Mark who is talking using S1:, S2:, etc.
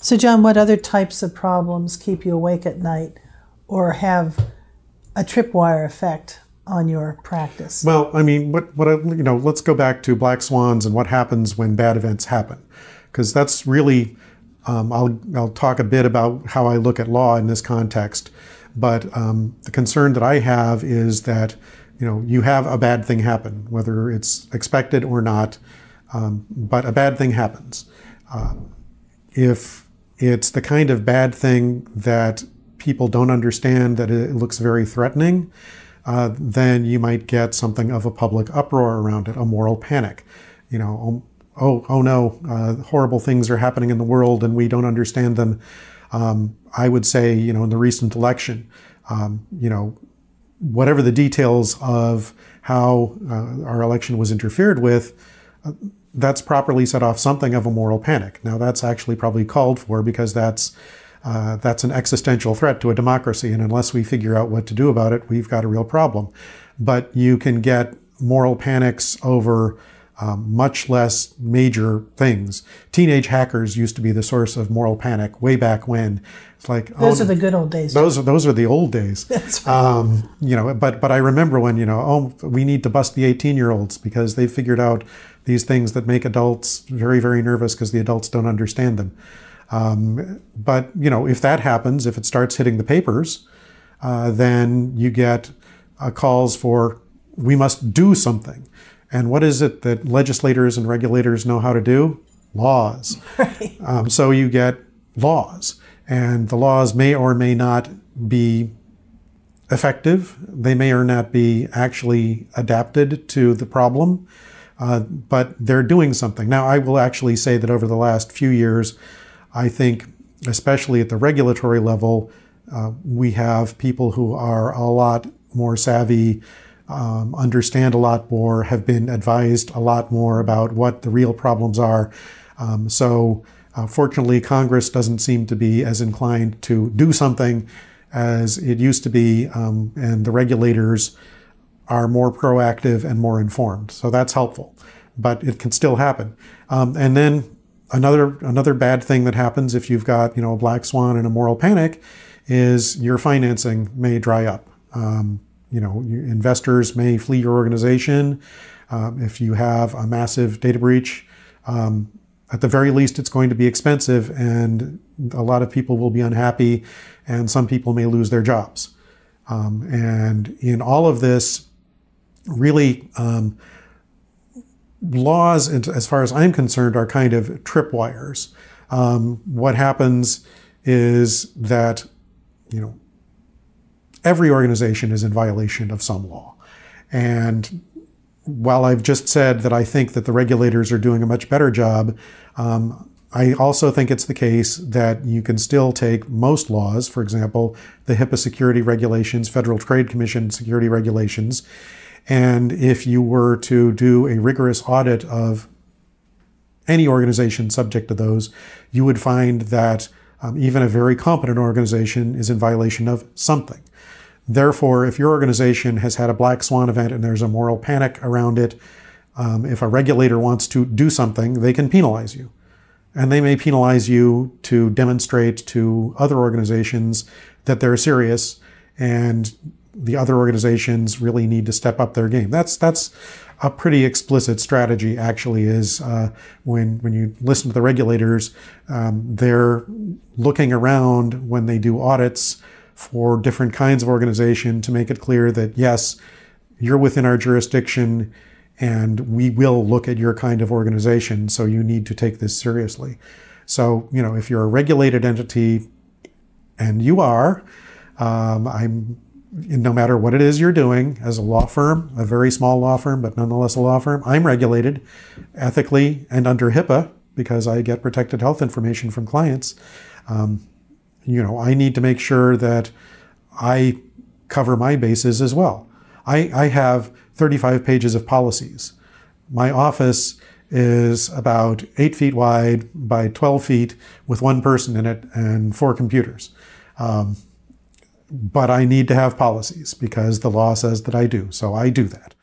S1: So John, what other types of problems keep you awake at night or have a tripwire effect on your practice?
S2: Well, I mean, let's go back to black swans and what happens when bad events happen, because that's really, I'll talk a bit about how I look at law in this context. But the concern that I have is that, you have a bad thing happen, whether it's expected or not, but a bad thing happens. If it's the kind of bad thing that people don't understand, that it looks very threatening, then you might get something of a public uproar around it, a moral panic. Oh no, horrible things are happening in the world and we don't understand them. I would say, in the recent election, whatever the details of how our election was interfered with, that's properly set off something of a moral panic. Now, that's actually probably called for because that's an existential threat to a democracy, and unless we figure out what to do about it, we've got a real problem. But you can get moral panics over much less major things. Teenage hackers used to be the source of moral panic way back when. It's like
S1: those are the good old days.
S2: Those are the old days.
S1: That's right.
S2: But I remember when we need to bust the 18-year-olds because they figured out these things that make adults very, very nervous because the adults don't understand them. But if that happens, if it starts hitting the papers, then you get calls for we must do something. And what is it that legislators and regulators know how to do? Laws.
S1: Right.
S2: So you get laws, and the laws may or may not be effective. They may or not be actually adapted to the problem, but they're doing something. Now, I will actually say that over the last few years, I think, especially at the regulatory level, we have people who are a lot more savvy, understand a lot more, have been advised a lot more about what the real problems are. Fortunately, Congress doesn't seem to be as inclined to do something as it used to be, and the regulators are more proactive and more informed. So that's helpful, but it can still happen. And then another bad thing that happens if you've got a black swan and a moral panic is your financing may dry up. Investors may flee your organization. If you have a massive data breach, at the very least, it's going to be expensive, and a lot of people will be unhappy, and some people may lose their jobs. And in all of this, really, laws, as far as I'm concerned, are kind of tripwires. What happens is that, every organization is in violation of some law. And while I've just said that I think that the regulators are doing a much better job, I also think it's the case that you can still take most laws, for example, the HIPAA security regulations, Federal Trade Commission security regulations, and if you were to do a rigorous audit of any organization subject to those, you would find that even a very competent organization is in violation of something. Therefore, if your organization has had a black swan event and there's a moral panic around it, if a regulator wants to do something, they can penalize you. And they may penalize you to demonstrate to other organizations that they're serious, and the other organizations really need to step up their game. That's a pretty explicit strategy, actually, is when you listen to the regulators, they're looking around when they do audits for different kinds of organization to make it clear that, yes, you're within our jurisdiction and we will look at your kind of organization, so you need to take this seriously. So, if you're a regulated entity, and you are, no matter what it is you're doing, as a law firm, a very small law firm, but nonetheless a law firm, I'm regulated ethically and under HIPAA because I get protected health information from clients. I need to make sure that I cover my bases as well. I have 35 pages of policies. My office is about 8 feet wide by 12 feet with one person in it and 4 computers. But I need to have policies because the law says that I do, so I do that.